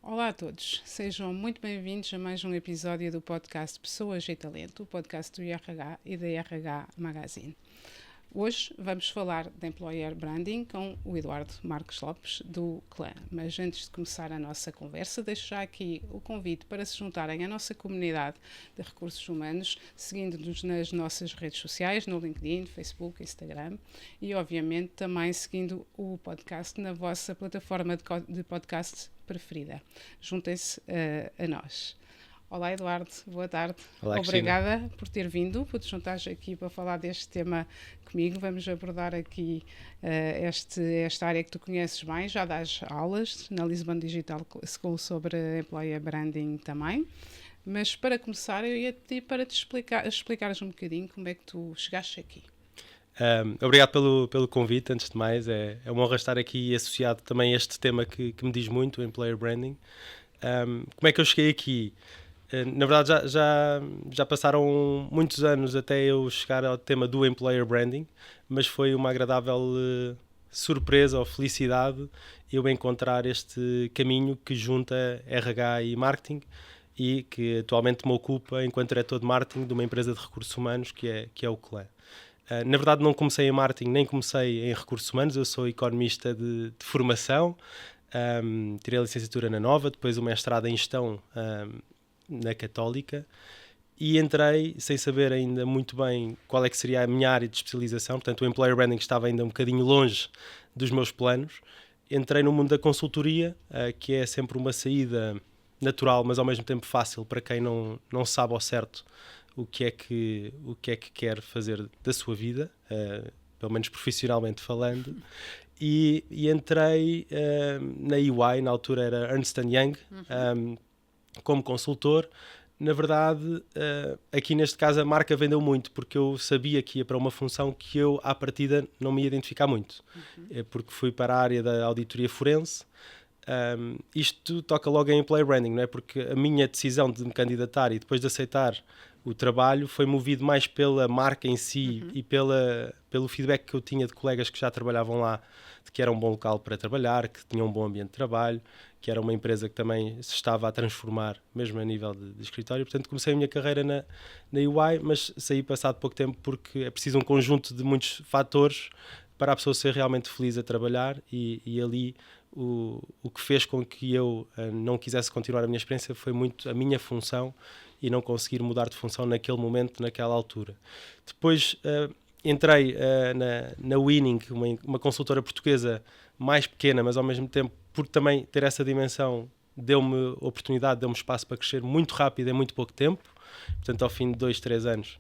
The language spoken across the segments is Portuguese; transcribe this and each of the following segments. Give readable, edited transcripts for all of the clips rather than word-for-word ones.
Olá a todos, sejam muito bem-vindos a mais um episódio do podcast Pessoas e Talento, o podcast do IRH e da IRH Magazine. Hoje vamos falar de Employer Branding com o Eduardo Marques Lopes, do Clã. Mas antes de começar a nossa conversa, deixo já aqui o convite para se juntarem à nossa comunidade de recursos humanos, seguindo-nos nas nossas redes sociais, no LinkedIn, Facebook, Instagram e, obviamente, também seguindo o podcast na vossa plataforma de podcast preferida. Juntem-se a nós. Olá Eduardo, boa tarde. Olá, obrigada Cristina. por ter vindo, por te juntares aqui para falar deste tema comigo. Vamos abordar aqui esta área que tu conheces bem, já dás aulas na Lisbon Digital School sobre Employer Branding também. Mas para começar eu ia te pedir para te explicares um bocadinho como é que tu chegaste aqui. Obrigado pelo convite, antes de mais. É uma honra estar aqui associado também a este tema que me diz muito, o Employer Branding. Como é que eu cheguei aqui? Na verdade já passaram muitos anos até eu chegar ao tema do Employer Branding, mas foi uma agradável surpresa ou felicidade eu encontrar este caminho que junta RH e marketing e que atualmente me ocupa enquanto diretor de marketing de uma empresa de recursos humanos que é o Clã. Na verdade não comecei em marketing nem comecei em recursos humanos, eu sou economista de formação, tirei a licenciatura na Nova, depois o mestrado em gestão na Católica e entrei sem saber ainda muito bem qual é que seria a minha área de especialização, portanto o Employer Branding estava ainda um bocadinho longe dos meus planos. Entrei no mundo da consultoria, que é sempre uma saída natural, mas ao mesmo tempo fácil para quem não sabe ao certo o que é que quer fazer da sua vida, pelo menos profissionalmente falando. E entrei na EY, na altura era Ernst & Young, como consultor. Na verdade, aqui neste caso a marca vendeu muito, porque eu sabia que ia para uma função que eu, à partida, não me ia identificar muito. Porque fui para a área da auditoria forense. Isto toca logo em Employer Branding, não é? Porque a minha decisão de me candidatar e depois de aceitar o trabalho foi movido mais pela marca em si e pelo feedback que eu tinha de colegas que já trabalhavam lá, de que era um bom local para trabalhar, que tinha um bom ambiente de trabalho, que era uma empresa que também se estava a transformar, mesmo a nível de escritório. Portanto, comecei a minha carreira na EY, mas saí passado pouco tempo porque é preciso um conjunto de muitos fatores para a pessoa ser realmente feliz a trabalhar e ali o que fez com que eu não quisesse continuar a minha experiência foi muito a minha função e não conseguir mudar de função naquele momento, naquela altura. Depois entrei na Winning, uma consultora portuguesa mais pequena, mas ao mesmo tempo, por também ter essa dimensão, deu-me oportunidade, deu-me espaço para crescer muito rápido em muito pouco tempo. Portanto, ao fim de 2-3 anos,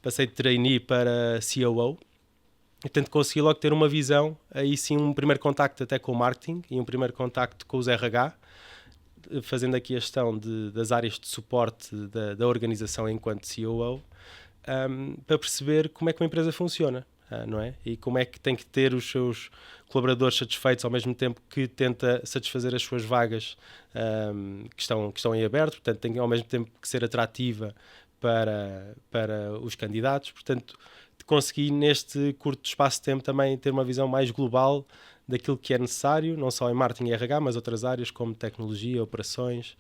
passei de trainee para COO. E, portanto, consegui logo ter uma visão, aí sim um primeiro contacto até com o marketing e um primeiro contacto com os RH, fazendo aqui a gestão das áreas de suporte da organização enquanto COO, para perceber como é que uma empresa funciona, não é? E como é que tem que ter os seus colaboradores satisfeitos ao mesmo tempo que tenta satisfazer as suas vagas que estão em aberto, portanto tem ao mesmo tempo que ser atrativa para os candidatos, portanto consegui neste curto espaço de tempo também ter uma visão mais global daquilo que é necessário, não só em marketing e RH, mas outras áreas como tecnologia, operações,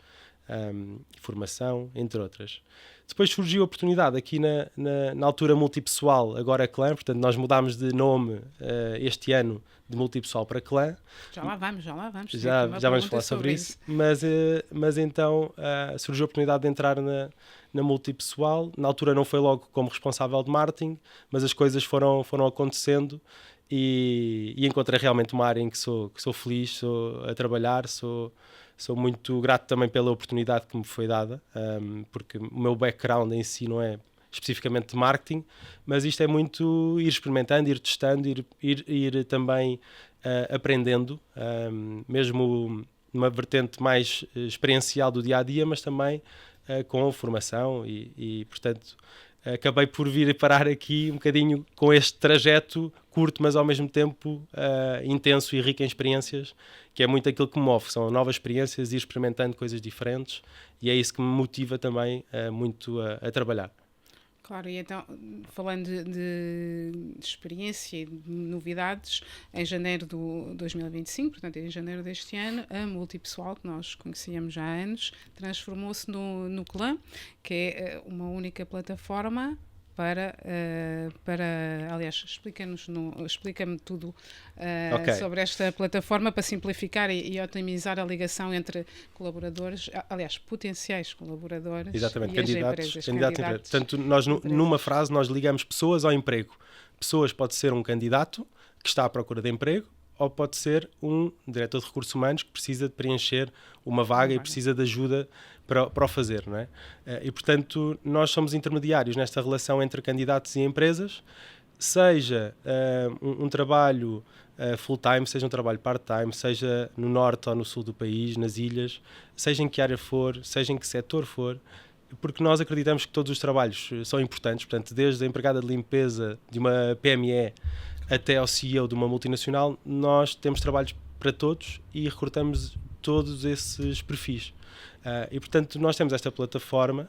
formação, entre outras. Depois surgiu a oportunidade aqui na altura multipessoal, agora Clã, portanto nós mudámos de nome este ano de multipessoal para Clã. Já lá vamos. Já vamos falar sobre isso. Mas então surgiu a oportunidade de entrar na multipessoal. Na altura não foi logo como responsável de marketing, mas as coisas foram acontecendo e encontrei realmente uma área em que sou feliz, sou a trabalhar, sou muito grato também pela oportunidade que me foi dada, porque o meu background em si não é especificamente de marketing, mas isto é muito ir experimentando, ir testando, ir também aprendendo, mesmo numa vertente mais experiencial do dia-a-dia, mas também com formação e portanto, acabei por vir parar aqui um bocadinho com este trajeto curto, mas ao mesmo tempo intenso e rico em experiências, que é muito aquilo que me move, são novas experiências, ir experimentando coisas diferentes, e é isso que me motiva também muito a trabalhar. Claro, e então, falando de experiência e de novidades, em janeiro de 2025, portanto, em janeiro deste ano, a Multipessoal, que nós conhecíamos já há anos, transformou-se no Clã, que é uma única plataforma aliás, explica-me tudo Ok, sobre esta plataforma para simplificar e otimizar a ligação entre colaboradores, aliás, potenciais colaboradores exatamente, e as candidatos, empresas, candidatos a emprego. candidatos Portanto, nós a numa empresas. frase nós ligamos pessoas ao emprego. Pessoas pode ser um candidato que está à procura de emprego, ou pode ser um diretor de recursos humanos que precisa de preencher uma vaga e precisa de ajuda para o fazer, não é? E, portanto, nós somos intermediários nesta relação entre candidatos e empresas, seja um trabalho full-time, seja um trabalho part-time, seja no norte ou no sul do país, nas ilhas, seja em que área for, seja em que setor for, porque nós acreditamos que todos os trabalhos são importantes, portanto, desde a empregada de limpeza de uma PME até ao CEO de uma multinacional, nós temos trabalhos para todos e recrutamos todos esses perfis. E, portanto, nós temos esta plataforma,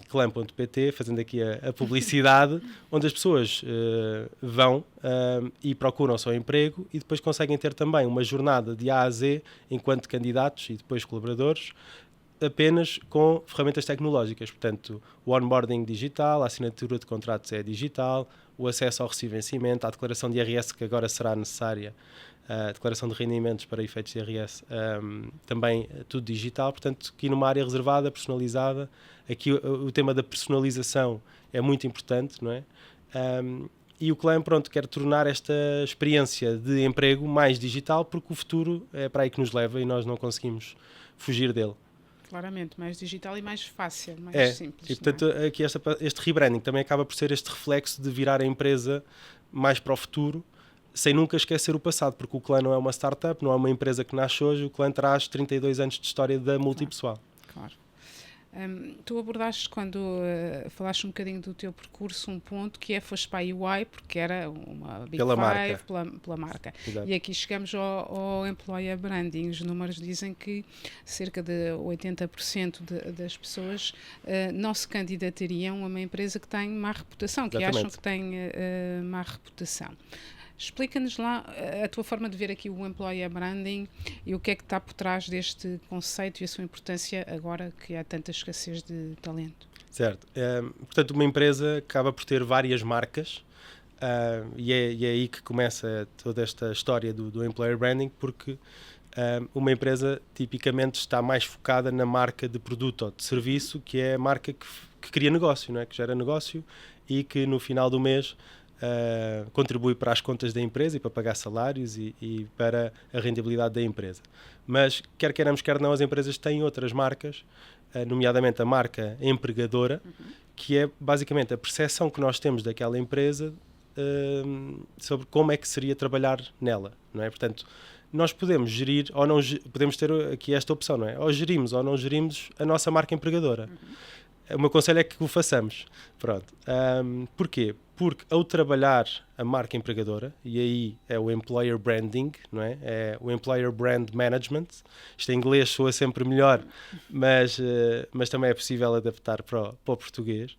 clam.pt, fazendo aqui a publicidade, onde as pessoas vão e procuram o seu emprego e depois conseguem ter também uma jornada de A a Z enquanto candidatos e depois colaboradores, apenas com ferramentas tecnológicas. Portanto, o onboarding digital, a assinatura de contratos é digital, o acesso ao recibo de vencimento, a declaração de IRS que agora será necessária, a declaração de rendimentos para efeitos de IRS, também tudo digital. Portanto, aqui numa área reservada, personalizada, aqui o tema da personalização é muito importante, não é? E o Clam, pronto, quer tornar esta experiência de emprego mais digital, porque o futuro é para aí que nos leva e nós não conseguimos fugir dele. Claramente, mais digital e mais fácil, mais É, simples. e portanto aqui este rebranding também acaba por ser este reflexo de virar a empresa mais para o futuro, sem nunca esquecer o passado, porque o Clã não é uma startup, não é uma empresa que nasce hoje, o Clã traz 32 anos de história da Multipessoal. Claro. Tu abordaste, quando falaste um bocadinho do teu percurso, um ponto que foste para a UI, porque era uma Big Pela Five, marca. pela marca. Exato. E aqui chegamos ao Employer Branding. Os números dizem que cerca de 80% das pessoas não se candidatariam a uma empresa que tem má reputação, que acham que tem má reputação. Explica-nos lá a tua forma de ver aqui o Employer Branding e o que é que está por trás deste conceito e a sua importância agora que há tanta escassez de talento. Certo. Portanto, uma empresa acaba por ter várias marcas e é aí que começa toda esta história do Employer Branding, porque uma empresa tipicamente está mais focada na marca de produto ou de serviço, que é a marca que cria negócio, não é? Que gera negócio e que no final do mês contribui para as contas da empresa e para pagar salários e para a rendibilidade da empresa. Mas, quer queiramos, quer não, as empresas têm outras marcas, nomeadamente a marca empregadora, que é basicamente a percepção que nós temos daquela empresa sobre como é que seria trabalhar nela, não é? Portanto, nós podemos gerir ou não, podemos ter aqui esta opção, não é? Ou gerimos ou não gerimos a nossa marca empregadora. O meu conselho é que o façamos. Pronto. Porquê? Porque ao trabalhar a marca empregadora, e aí é o Employer Branding, não é? É o Employer Brand Management. Isto em inglês soa sempre melhor, mas também é possível adaptar para o português.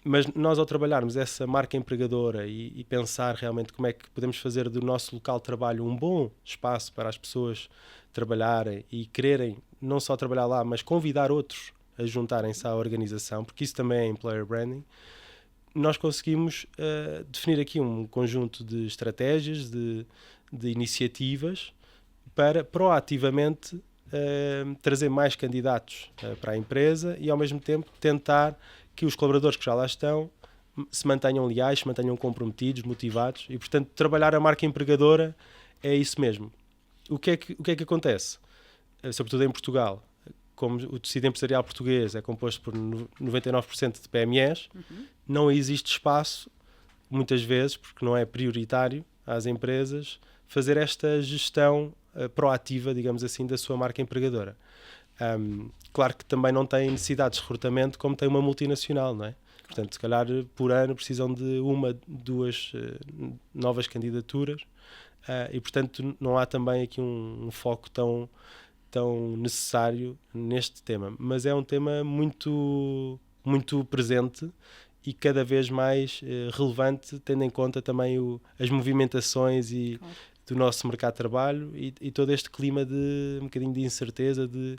Mas nós, ao trabalharmos essa marca empregadora e pensar realmente como é que podemos fazer do nosso local de trabalho um bom espaço para as pessoas trabalharem e quererem não só trabalhar lá, mas convidar outros a juntarem-se à organização, porque isso também é Employer Branding, nós conseguimos definir aqui um conjunto de estratégias, de iniciativas para proativamente trazer mais candidatos para a empresa e ao mesmo tempo tentar que os colaboradores que já lá estão se mantenham leais, se mantenham comprometidos, motivados e, portanto, trabalhar a marca empregadora é isso mesmo. O que é que acontece? Sobretudo em Portugal, como o tecido empresarial português é composto por 99% de PMEs, não existe espaço, muitas vezes, porque não é prioritário às empresas, fazer esta gestão proativa, digamos assim, da sua marca empregadora. Claro que também não tem necessidades de recrutamento como tem uma multinacional, não é? Portanto, se calhar por ano precisam de uma, duas novas candidaturas e, portanto, não há também aqui um foco tão necessário neste tema, mas é um tema muito muito presente e cada vez mais relevante, tendo em conta também as movimentações do nosso mercado de trabalho e todo este clima de um bocadinho de incerteza de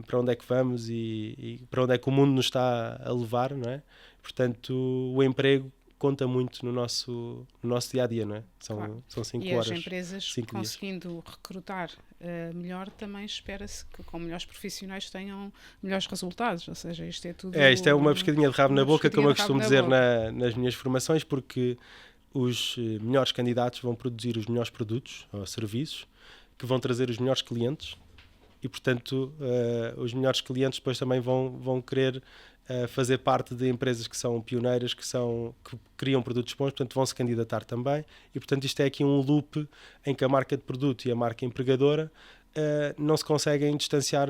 para onde é que vamos e para onde é que o mundo nos está a levar, não é? Portanto, o emprego conta muito no nosso dia-a-dia, não é? São 5 horas. E as empresas conseguindo recrutar melhor, também espera-se que com melhores profissionais tenham melhores resultados, ou seja, isto é tudo... Isto é uma pescadinha de rabo na boca, como eu costumo dizer nas minhas formações, porque os melhores candidatos vão produzir os melhores produtos ou serviços que vão trazer os melhores clientes e, portanto, os melhores clientes depois também vão querer fazer parte de empresas que são pioneiras, que criam produtos bons, portanto vão se candidatar também e, portanto, isto é aqui um loop em que a marca de produto e a marca empregadora não se conseguem distanciar,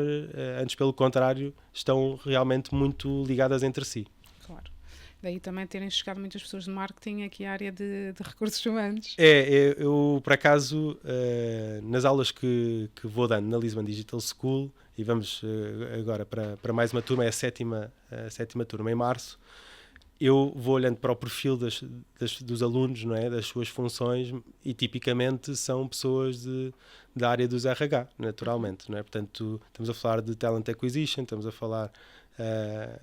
antes pelo contrário, estão realmente muito ligadas entre si. Claro. Daí também terem chegado muitas pessoas de marketing aqui à área de recursos humanos. Eu por acaso, nas aulas que vou dando na Lisbon Digital School, e vamos agora para mais uma turma, é a sétima turma em março, eu vou olhando para o perfil dos alunos, não é? Das suas funções, e tipicamente são pessoas da área dos RH, naturalmente, não é? Portanto, estamos a falar de Talent Acquisition, estamos a falar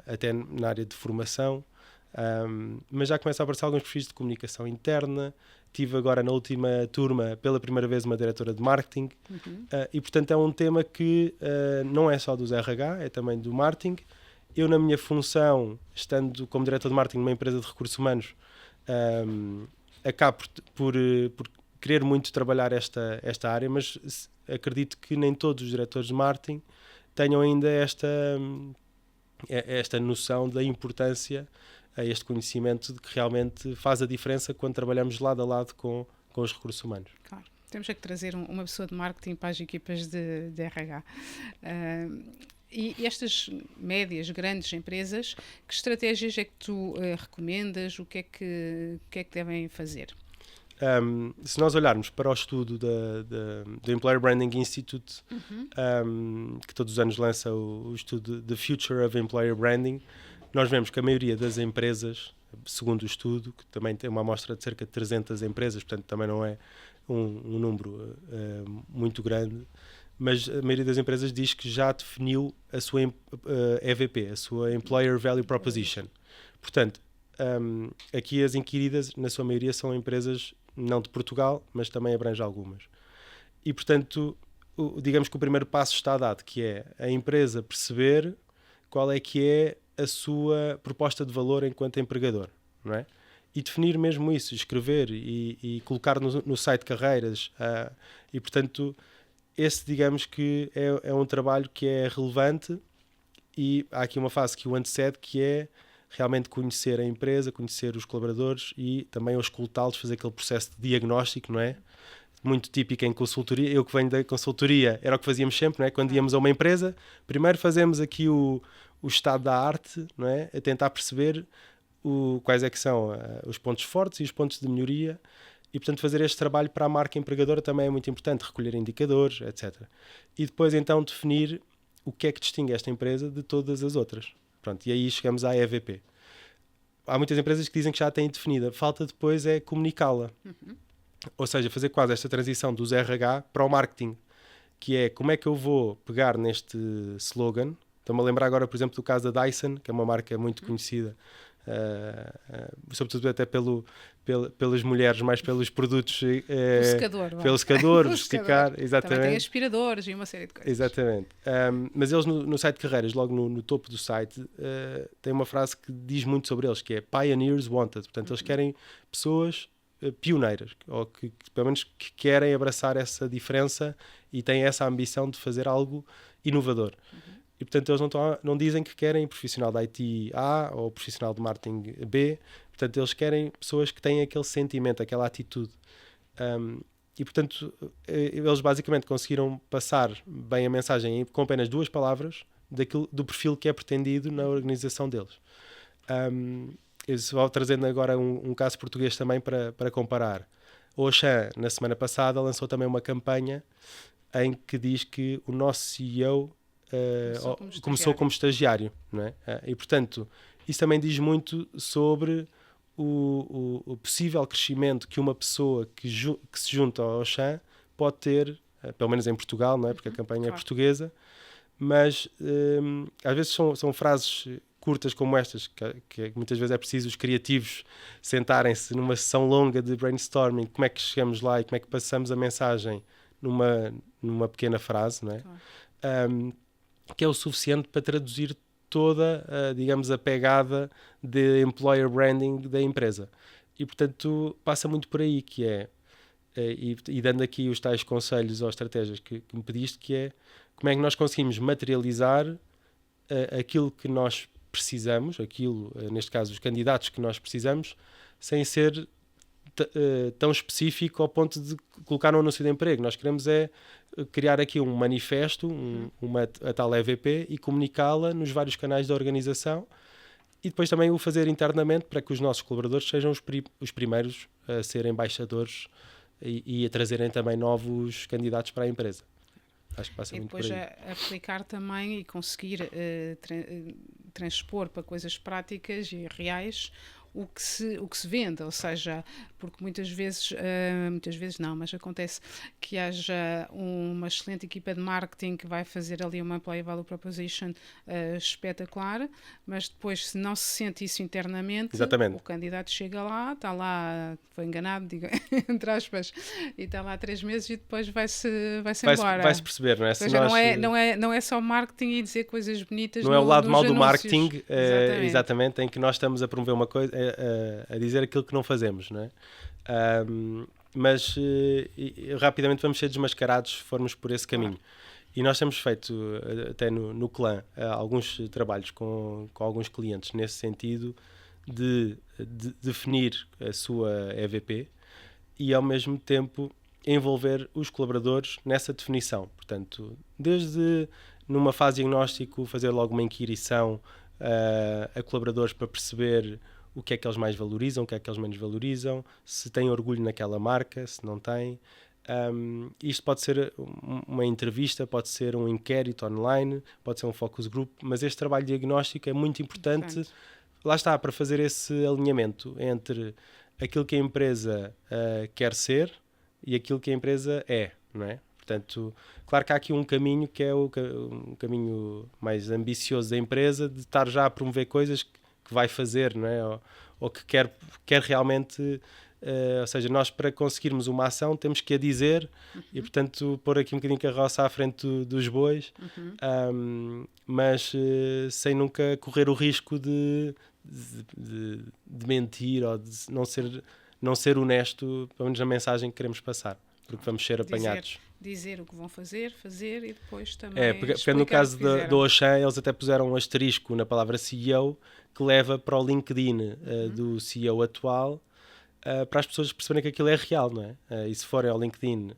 até na área de formação, mas já começa a aparecer alguns perfis de comunicação interna. Tive agora na última turma pela primeira vez uma diretora de marketing, e portanto é um tema que não é só dos RH, é também do marketing. Eu, na minha função, estando como diretor de marketing numa empresa de recursos humanos, acabo por querer muito trabalhar esta área, mas acredito que nem todos os diretores de marketing tenham ainda esta noção da importância, este conhecimento de que realmente faz a diferença quando trabalhamos lado a lado com os recursos humanos. Claro, temos é que trazer uma pessoa de marketing para as equipas de RH. E estas médias, grandes empresas, que estratégias é que tu recomendas? O que é que devem fazer? Se nós olharmos para o estudo do Employer Branding Institute, que todos os anos lança o estudo The Future of Employer Branding, nós vemos que a maioria das empresas, segundo o estudo, que também tem uma amostra de cerca de 300 empresas, portanto também não é um número muito grande, mas a maioria das empresas diz que já definiu a sua EVP, a sua Employer Value Proposition. Portanto, aqui as inquiridas, na sua maioria, são empresas não de Portugal, mas também abrange algumas. E, portanto, digamos que o primeiro passo está dado, que é a empresa perceber qual é que é a sua proposta de valor enquanto empregador, não é? E definir mesmo isso, escrever e colocar no site de carreiras. E, portanto, esse, digamos que é um trabalho que é relevante, e há aqui uma fase que o antecede, que é realmente conhecer a empresa, conhecer os colaboradores e também escutá-los, fazer aquele processo de diagnóstico, não é? Muito típico em consultoria. Eu que venho da consultoria, era o que fazíamos sempre, não é? Quando íamos a uma empresa, primeiro fazemos aqui o estado da arte, não é? A tentar perceber quais é que são os pontos fortes e os pontos de melhoria, e portanto fazer este trabalho para a marca empregadora também é muito importante, recolher indicadores, etc. E depois então definir o que é que distingue esta empresa de todas as outras. Pronto, e aí chegamos à EVP. Há muitas empresas que dizem que já a têm definida, falta depois é comunicá-la. Ou seja, fazer quase esta transição dos RH para o marketing, que é como é que eu vou pegar neste slogan. Estou-me a lembrar agora, por exemplo, do caso da Dyson, que é uma marca muito conhecida, sobretudo até pelas mulheres, mais pelos produtos, pelo secador, esticar, exatamente. Também tem aspiradores e uma série de coisas. Exatamente. Mas eles no site de carreiras, logo no topo do site, têm uma frase que diz muito sobre eles, que é Pioneers Wanted. Portanto, eles querem pessoas pioneiras, ou que pelo menos que querem abraçar essa diferença e têm essa ambição de fazer algo inovador. E, portanto, eles não dizem que querem profissional de IT A ou profissional de marketing B. Portanto, eles querem pessoas que têm aquele sentimento, aquela atitude. E, portanto, eles basicamente conseguiram passar bem a mensagem com apenas 2 palavras do perfil que é pretendido na organização deles. Eu vou trazendo agora um caso português também para comparar. O Auchan, na semana passada, lançou também uma campanha em que diz que o nosso CEO começou como estagiário, não é? E, portanto, isso também diz muito sobre o possível crescimento que uma pessoa que se junta ao Auchan pode ter, pelo menos em Portugal, não é? Porque a campanha é portuguesa, mas às vezes são frases curtas como estas, que muitas vezes é preciso os criativos sentarem-se numa sessão longa de brainstorming, como é que chegamos lá e como é que passamos a mensagem numa pequena frase, não é? Que é o suficiente para traduzir toda, digamos, a pegada de employer branding da empresa. E, portanto, passa muito por aí, que é, e dando aqui os tais conselhos ou estratégias que me pediste, que é como é que nós conseguimos materializar aquilo que nós precisamos, neste caso, os candidatos que nós precisamos, sem ser tão específico ao ponto de colocar um anúncio de emprego. Nós queremos criar aqui um manifesto, a tal EVP, e comunicá-la nos vários canais da organização, e depois também o fazer internamente para que os nossos colaboradores sejam os primeiros a serem embaixadores e a trazerem também novos candidatos para a empresa. Acho que passa muito por aí. E depois aplicar também e conseguir transpor para coisas práticas e reais o que se vende, ou seja, porque muitas vezes não, mas acontece que haja uma excelente equipa de marketing que vai fazer ali uma Employee Value Proposition espetacular, mas depois, se não se sente isso internamente, exatamente, o candidato chega lá, está lá, foi enganado, digo, entre aspas, e está lá 3 meses e depois vai-se embora. Vai-se perceber, não é? Seja, não é só marketing e dizer coisas bonitas. Não é o lado mau do marketing, exatamente, em que nós estamos a promover uma coisa, a dizer aquilo que não fazemos, não é? Mas rapidamente vamos ser desmascarados se formos por esse caminho. Claro. E nós temos feito, até no clã, alguns trabalhos com alguns clientes nesse sentido de definir a sua EVP e, ao mesmo tempo, envolver os colaboradores nessa definição. Portanto, desde numa fase diagnóstico, fazer logo uma inquirição a colaboradores para perceber o que é que eles mais valorizam, o que é que eles menos valorizam, se têm orgulho naquela marca, se não têm. Isto pode ser uma entrevista, pode ser um inquérito online, pode ser um focus group, mas este trabalho diagnóstico é muito importante. Lá está, para fazer esse alinhamento entre aquilo que a empresa quer ser e aquilo que a empresa é, não é? Portanto, claro que há aqui um caminho que é um caminho mais ambicioso da empresa, de estar já a promover coisas que vai fazer, não é? Ou que quer realmente, ou seja, nós para conseguirmos uma ação temos que a dizer e, portanto, pôr aqui um bocadinho carroça à frente dos bois, mas sem nunca correr o risco de mentir ou de não ser honesto, pelo menos na mensagem que queremos passar, porque vamos ser apanhados. Dizer o que vão fazer e depois também porque no caso do Auchan, eles até puseram um asterisco na palavra CEO, que leva para o LinkedIn do CEO atual, para as pessoas perceberem que aquilo é real, não é? E se forem ao LinkedIn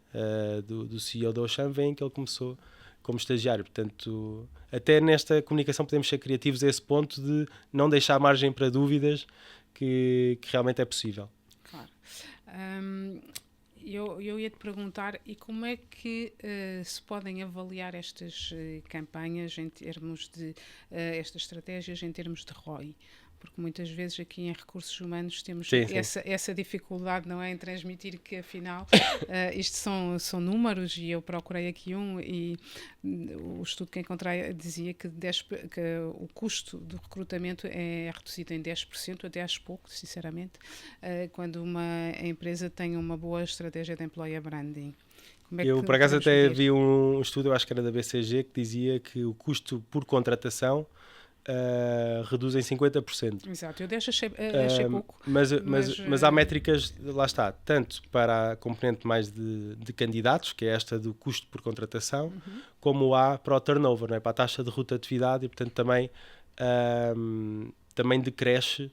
do CEO do Auchan, veem que ele começou como estagiário. Portanto, até nesta comunicação podemos ser criativos a esse ponto de não deixar margem para dúvidas, que realmente é possível. Claro. Eu ia-te perguntar, e como é que se podem avaliar estas campanhas em termos de estas estratégias em termos de ROI? Porque muitas vezes aqui em recursos humanos temos essa dificuldade, não é, em transmitir que afinal isto são números, e eu procurei aqui e o estudo que encontrei dizia que o custo do recrutamento é reduzido em 10%, até acho pouco, sinceramente, quando uma empresa tem uma boa estratégia de employer branding. Eu, por acaso, até vi um estudo, eu acho que era da BCG, que dizia que o custo por contratação reduz em 50%. Exato, eu achei pouco. Mas há métricas, lá está, tanto para a componente mais de candidatos, que é esta do custo por contratação, como há para o turnover, não é? Para a taxa de rotatividade, e portanto também decresce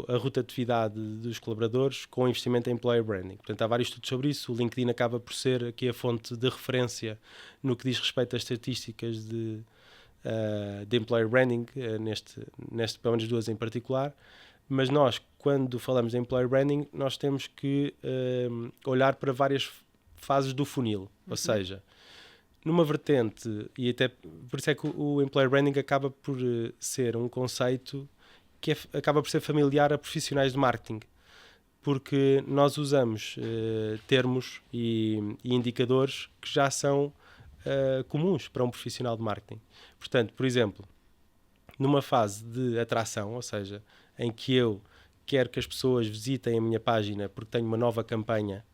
a rotatividade dos colaboradores com o investimento em employer branding. Portanto, há vários estudos sobre isso. O LinkedIn acaba por ser aqui a fonte de referência no que diz respeito às estatísticas de employer branding, neste pelo menos duas em particular, mas nós, quando falamos de employer branding, nós temos que olhar para várias fases do funil, ou seja, numa vertente, e até por isso é que o Employer Branding acaba por ser um conceito que acaba por ser familiar a profissionais de marketing, porque nós usamos termos e indicadores que já são comuns para um profissional de marketing. Portanto, por exemplo, numa fase de atração, ou seja, em que eu quero que as pessoas visitem a minha página porque tenho uma nova campanha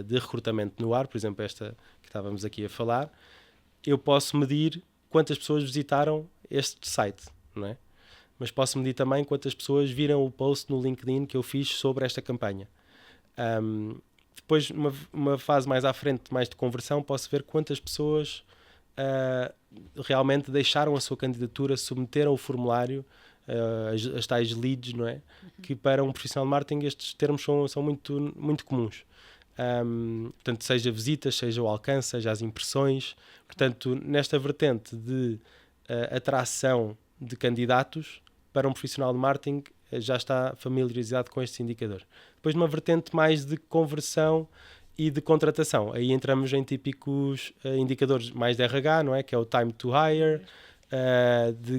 de recrutamento no ar, por exemplo, esta que estávamos aqui a falar, eu posso medir quantas pessoas visitaram este site, não é? Mas posso medir também quantas pessoas viram o post no LinkedIn que eu fiz sobre esta campanha. Depois, uma fase mais à frente, mais de conversão, posso ver quantas pessoas realmente deixaram a sua candidatura, submeteram o formulário, as tais leads, não é? Que para um profissional de marketing estes termos são muito, muito comuns. Portanto, seja visitas, seja o alcance, seja as impressões. Portanto, nesta vertente de atração de candidatos, para um profissional de marketing já está familiarizado com estes indicadores. Depois, numa vertente mais de conversão e de contratação, aí entramos em típicos indicadores mais de RH, não é? Que é o time to hire,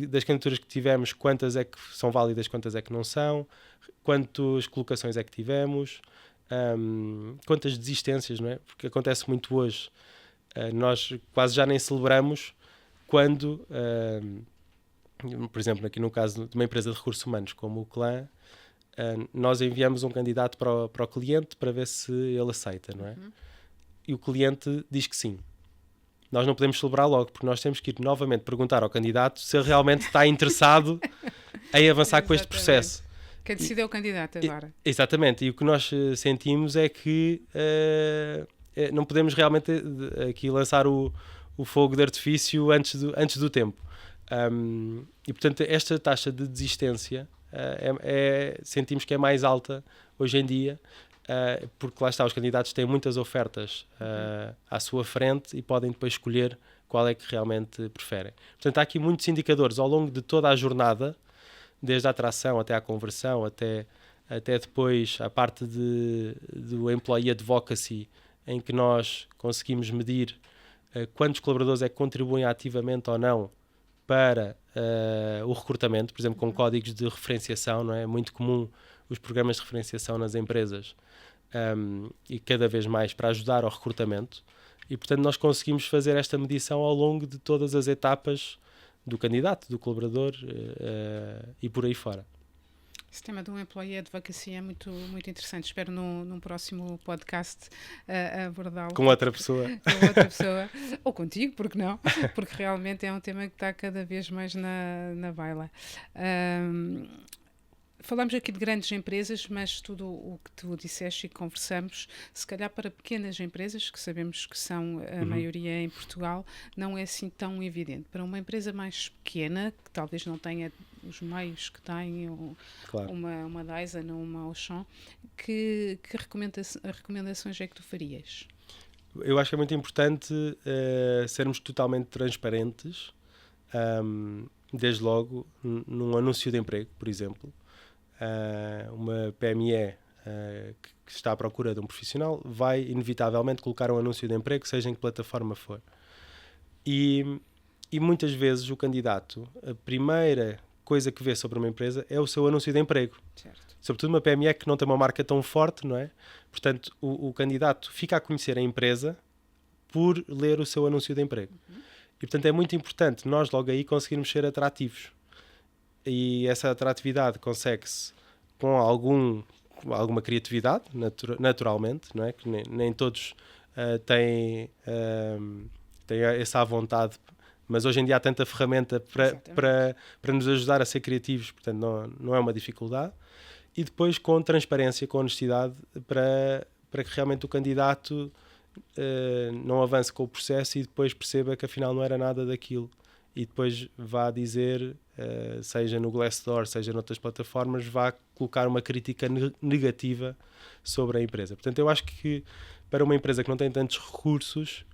das candidaturas que tivemos, quantas é que são válidas, quantas é que não são, quantas colocações é que tivemos, quantas desistências, não é? Porque acontece muito hoje, nós quase já nem celebramos quando, por exemplo, aqui no caso de uma empresa de recursos humanos como o Clã, nós enviamos um candidato para o cliente para ver se ele aceita, não é? E o cliente diz que sim. Nós não podemos celebrar logo, porque nós temos que ir novamente perguntar ao candidato se ele realmente está interessado em avançar com este processo. Quem decide é o candidato agora. Exatamente, e o que nós sentimos é que não podemos realmente aqui lançar o fogo de artifício antes do tempo. E portanto esta taxa de desistência sentimos que é mais alta hoje em dia, porque lá está, os candidatos têm muitas ofertas à sua frente e podem depois escolher qual é que realmente preferem. Portanto, há aqui muitos indicadores ao longo de toda a jornada, desde a atração até à conversão, até depois a parte do Employee Advocacy, em que nós conseguimos medir quantos colaboradores é que contribuem ativamente ou não para o recrutamento, por exemplo, com códigos de referenciação, não é? É muito comum os programas de referenciação nas empresas, e cada vez mais para ajudar ao recrutamento, e portanto nós conseguimos fazer esta medição ao longo de todas as etapas do candidato, do colaborador e por aí fora. Esse tema do Employee Advocacy é muito, muito interessante. Espero num próximo podcast abordá-lo. Com outra pessoa. Com outra pessoa. Ou contigo, porque não? Porque realmente é um tema que está cada vez mais na baila. Falamos aqui de grandes empresas, mas tudo o que tu disseste e que conversamos, se calhar para pequenas empresas, que sabemos que são a maioria em Portugal, não é assim tão evidente. Para uma empresa mais pequena, que talvez não tenha os meios que tem claro, uma Dyson ou uma Auchan, que recomendações é que tu farias? Eu acho que é muito importante sermos totalmente transparentes, desde logo num anúncio de emprego, por exemplo. Uma PME que está à procura de um profissional vai inevitavelmente colocar um anúncio de emprego, seja em que plataforma for. E muitas vezes o candidato, a primeira coisa que vê sobre uma empresa é o seu anúncio de emprego. Certo. Sobretudo uma PME que não tem uma marca tão forte, não é? Portanto, o candidato fica a conhecer a empresa por ler o seu anúncio de emprego. E portanto é muito importante nós logo aí conseguirmos ser atrativos. E essa atratividade consegue-se com alguma criatividade, naturalmente, não é? Que nem todos têm essa vontade, mas hoje em dia há tanta ferramenta para nos ajudar a ser criativos, portanto não é uma dificuldade. E depois com transparência, com honestidade, para que realmente o candidato não avance com o processo e depois perceba que afinal não era nada daquilo. E depois vá dizer, seja no Glassdoor, seja noutras plataformas, vá colocar uma crítica negativa sobre a empresa. Portanto, eu acho que para uma empresa que não tem tantos recursos,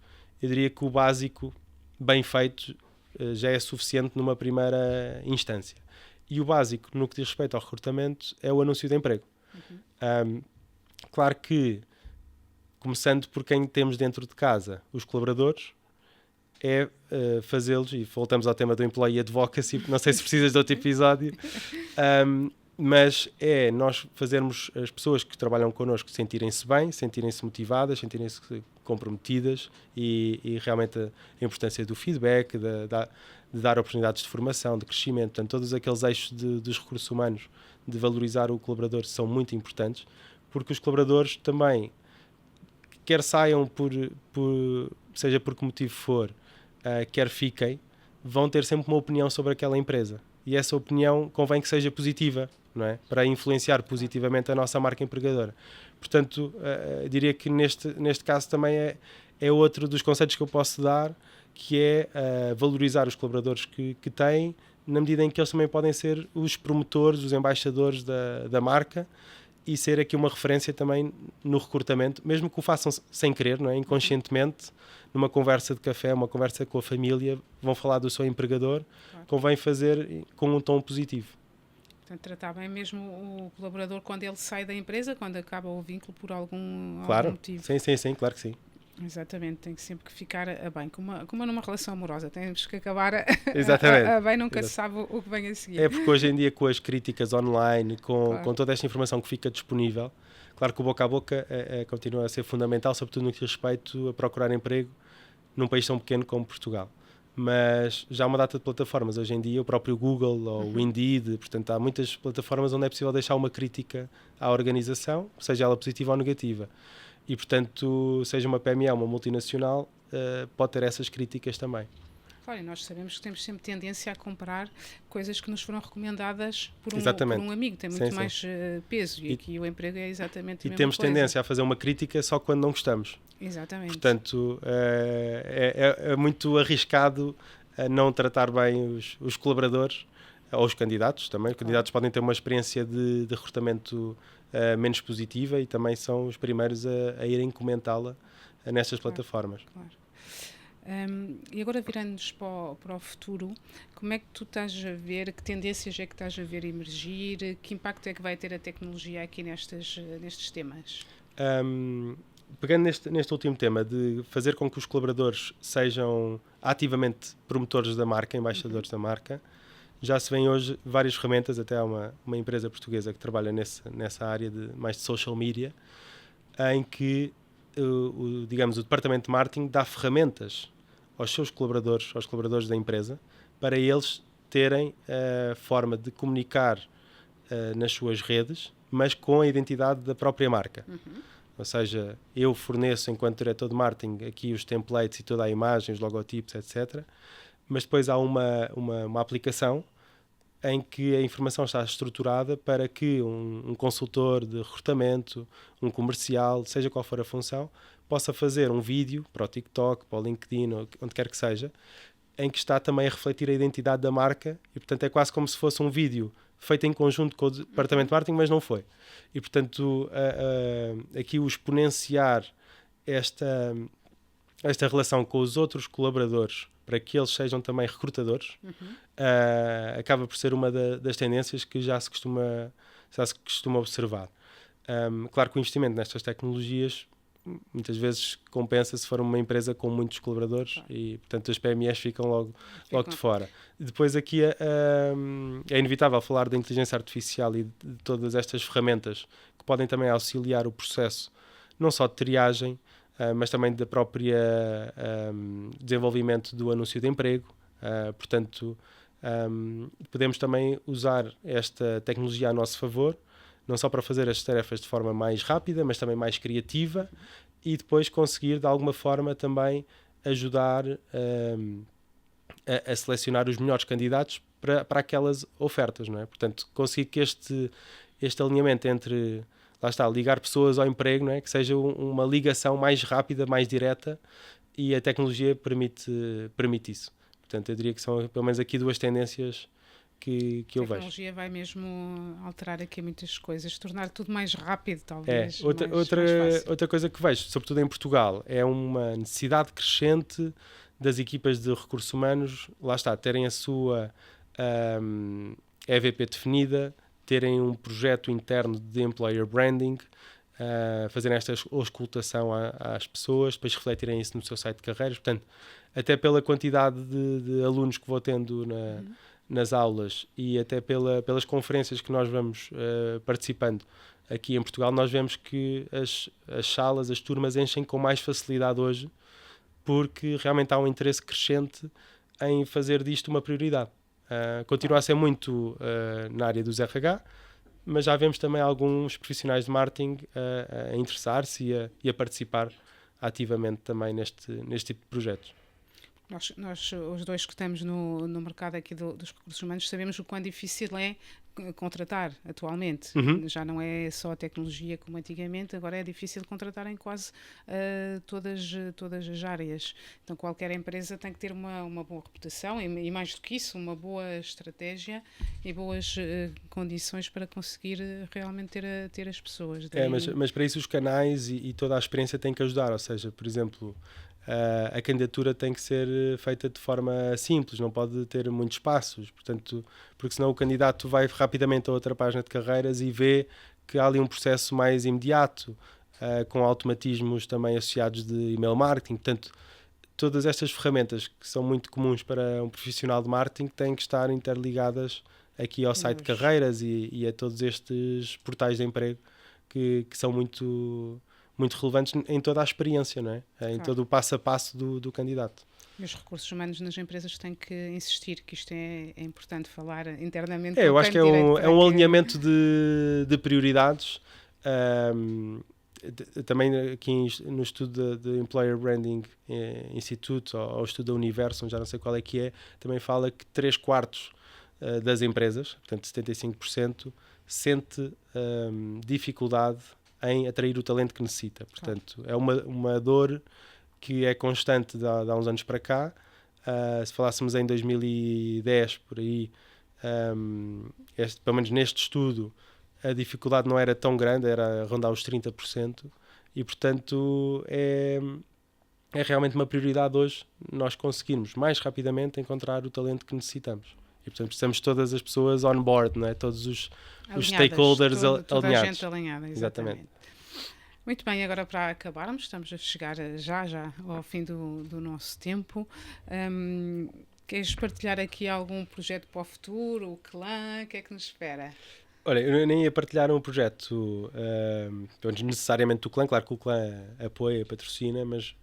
eu diria que o básico, bem feito, já é suficiente numa primeira instância. E o básico, no que diz respeito ao recrutamento, é o anúncio de emprego. Claro que, começando por quem temos dentro de casa, os colaboradores, é fazê-los, e voltamos ao tema do Employee Advocacy, não sei se precisas de outro episódio, mas é nós fazermos as pessoas que trabalham connosco sentirem-se bem, sentirem-se motivadas, sentirem-se comprometidas e realmente a importância do feedback, de dar oportunidades de formação, de crescimento, portanto, todos aqueles eixos dos recursos humanos, de valorizar o colaborador, são muito importantes, porque os colaboradores também, quer saiam seja por que motivo for, quer fiquem, vão ter sempre uma opinião sobre aquela empresa. E essa opinião convém que seja positiva, não é? Para influenciar positivamente a nossa marca empregadora. Portanto, diria que neste caso também é outro dos conceitos que eu posso dar, que é valorizar os colaboradores que têm, na medida em que eles também podem ser os promotores, os embaixadores da marca, e ser aqui uma referência também no recrutamento, mesmo que o façam sem querer, não é? Inconscientemente, numa conversa de café, uma conversa com a família, vão falar do seu empregador, convém fazer com um tom positivo. Portanto, tratar bem mesmo o colaborador quando ele sai da empresa, quando acaba o vínculo por algum motivo. Sim, claro que sim. Exatamente, tem que sempre que ficar a bem, como numa relação amorosa, temos que acabar a bem, nunca se sabe o que vem a seguir. É porque hoje em dia, com as críticas online, com toda esta informação que fica disponível, claro que o boca a boca continua a ser fundamental, sobretudo no que diz respeito a procurar emprego num país tão pequeno como Portugal. Mas já há uma data de plataformas hoje em dia, o próprio Google ou o Indeed, portanto há muitas plataformas onde é possível deixar uma crítica à organização, seja ela positiva ou negativa. E, portanto, seja uma PME ou uma multinacional, pode ter essas críticas também. Claro, e nós sabemos que temos sempre tendência a comprar coisas que nos foram recomendadas por um amigo, tem muito mais peso, e aqui o emprego é exatamente a mesma coisa. E temos tendência a fazer uma crítica só quando não gostamos. Exatamente. Portanto, é muito arriscado não tratar bem os colaboradores, ou os candidatos também. Os candidatos podem ter uma experiência de recrutamento menos positiva e também são os primeiros a irem comentá-la nestas plataformas. Claro. E agora virando-nos para o futuro, como é que tu estás a ver, que tendências é que estás a ver emergir, que impacto é que vai ter a tecnologia aqui nestes temas? Pegando neste último tema de fazer com que os colaboradores sejam ativamente promotores da marca, embaixadores da marca, já se vêem hoje várias ferramentas, até há uma empresa portuguesa que trabalha nessa área mais de social media, em que digamos, o departamento de marketing dá ferramentas aos seus colaboradores, aos colaboradores da empresa, para eles terem a forma de comunicar nas suas redes, mas com a identidade da própria marca. Ou seja, eu forneço, enquanto diretor de marketing, aqui os templates e toda a imagem, os logotipos, etc. Mas depois há uma aplicação em que a informação está estruturada para que um consultor de recrutamento, um comercial, seja qual for a função, possa fazer um vídeo para o TikTok, para o LinkedIn, onde quer que seja, em que está também a refletir a identidade da marca e, portanto, é quase como se fosse um vídeo feito em conjunto com o departamento de marketing, mas não foi. E, portanto, aqui o exponenciar esta relação com os outros colaboradores para que eles sejam também recrutadores, acaba por ser uma das tendências que já se costuma observar. Claro que o investimento nestas tecnologias muitas vezes compensa se for uma empresa com muitos colaboradores e, portanto, as PMEs ficam logo de fora. Depois aqui é inevitável falar da inteligência artificial e de todas estas ferramentas que podem também auxiliar o processo, não só de triagem, mas também da própria desenvolvimento do anúncio de emprego. Portanto, podemos também usar esta tecnologia a nosso favor, não só para fazer as tarefas de forma mais rápida, mas também mais criativa, e depois conseguir de alguma forma também ajudar a selecionar os melhores candidatos para aquelas ofertas, não é? Portanto, conseguir que este alinhamento entre, lá está, ligar pessoas ao emprego, não é? Que seja uma ligação mais rápida, mais direta, e a tecnologia permite isso. Portanto, eu diria que são pelo menos aqui duas tendências que eu vejo. A tecnologia vai mesmo alterar aqui muitas coisas, tornar tudo mais rápido, talvez. Outra coisa que vejo, sobretudo em Portugal, é uma necessidade crescente das equipas de recursos humanos, lá está, terem a sua EVP definida, terem um projeto interno de employer branding, fazerem esta auscultação às pessoas, depois refletirem isso no seu site de carreiras. Portanto, até pela quantidade de alunos que vou tendo nas aulas e até pelas conferências que nós vamos participando aqui em Portugal, nós vemos que as salas, as turmas enchem com mais facilidade hoje, porque realmente há um interesse crescente em fazer disto uma prioridade. Continua a ser muito na área dos RH, mas já vemos também alguns profissionais de marketing a interessar-se e a participar ativamente também neste tipo de projetos. Nós os dois que estamos no mercado aqui dos recursos humanos, sabemos o quão difícil é contratar atualmente. Já não é só a tecnologia como antigamente, agora é difícil contratar em quase todas as áreas. Então qualquer empresa tem que ter uma boa reputação e mais do que isso, uma boa estratégia e boas condições para conseguir realmente ter as pessoas. Mas para isso os canais e toda a experiência têm que ajudar, ou seja, por exemplo, a candidatura tem que ser feita de forma simples, não pode ter muitos passos, portanto, porque senão o candidato vai rapidamente a outra página de carreiras e vê que há ali um processo mais imediato, com automatismos também associados de email marketing. Portanto, todas estas ferramentas que são muito comuns para um profissional de marketing têm que estar interligadas aqui ao site de carreiras e a todos estes portais de emprego que são muito relevantes em toda a experiência, não é? Em todo o passo a passo do candidato. E os recursos humanos nas empresas têm que insistir que isto é importante falar internamente. Eu acho que é um alinhamento de prioridades. Também aqui no estudo de Employer Branding Institute ou estudo da Universo, já não sei qual é que é, também fala que 3/4 das empresas, portanto 75%, sente dificuldade em atrair o talento que necessita. Portanto, é uma dor que é constante de há uns anos para cá. Se falássemos em 2010, por aí, pelo menos neste estudo, a dificuldade não era tão grande, era rondar os 30%, e, portanto, é realmente uma prioridade hoje nós conseguirmos mais rapidamente encontrar o talento que necessitamos. E, portanto, precisamos de todas as pessoas on board, não é? Todos os stakeholders toda alinhados. A gente alinhada, exatamente. Muito bem, agora para acabarmos, estamos a chegar já ao fim do nosso tempo. Queres partilhar aqui algum projeto para o futuro? O clã? O que é que nos espera? Olha, eu nem ia partilhar um projeto necessariamente do clã. Claro que o clã apoia, patrocina, mas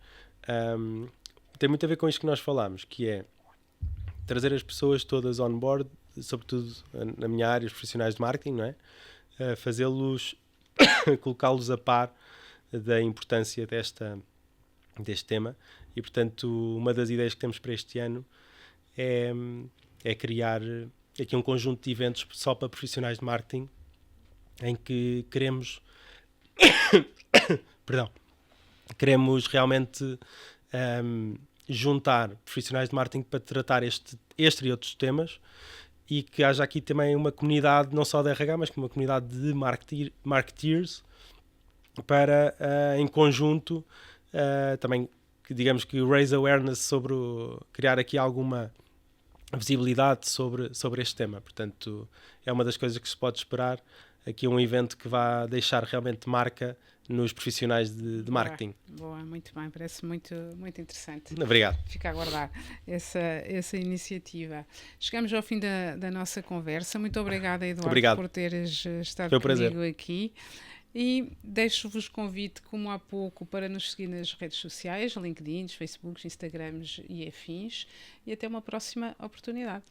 tem muito a ver com isto que nós falámos, que é trazer as pessoas todas on board, sobretudo na minha área, os profissionais de marketing, não é? Fazê-los, colocá-los a par da importância deste tema. E, portanto, uma das ideias que temos para este ano é criar aqui um conjunto de eventos só para profissionais de marketing, em que queremos realmente juntar profissionais de marketing para tratar este e outros temas, e que haja aqui também uma comunidade, não só de RH, mas uma comunidade de marketeers, para, em conjunto, também, digamos que raise awareness sobre criar aqui alguma visibilidade sobre este tema. Portanto, é uma das coisas que se pode esperar, aqui um evento que vá deixar realmente marca nos profissionais de marketing. Boa, muito bem, parece muito interessante. Obrigado. Fica a aguardar essa iniciativa. Chegamos ao fim da nossa conversa. Muito obrigada, Eduardo, por teres estado comigo aqui. E deixo-vos convite, como há pouco, para nos seguir nas redes sociais, LinkedIn, Facebook, Instagrams e afins. E até uma próxima oportunidade.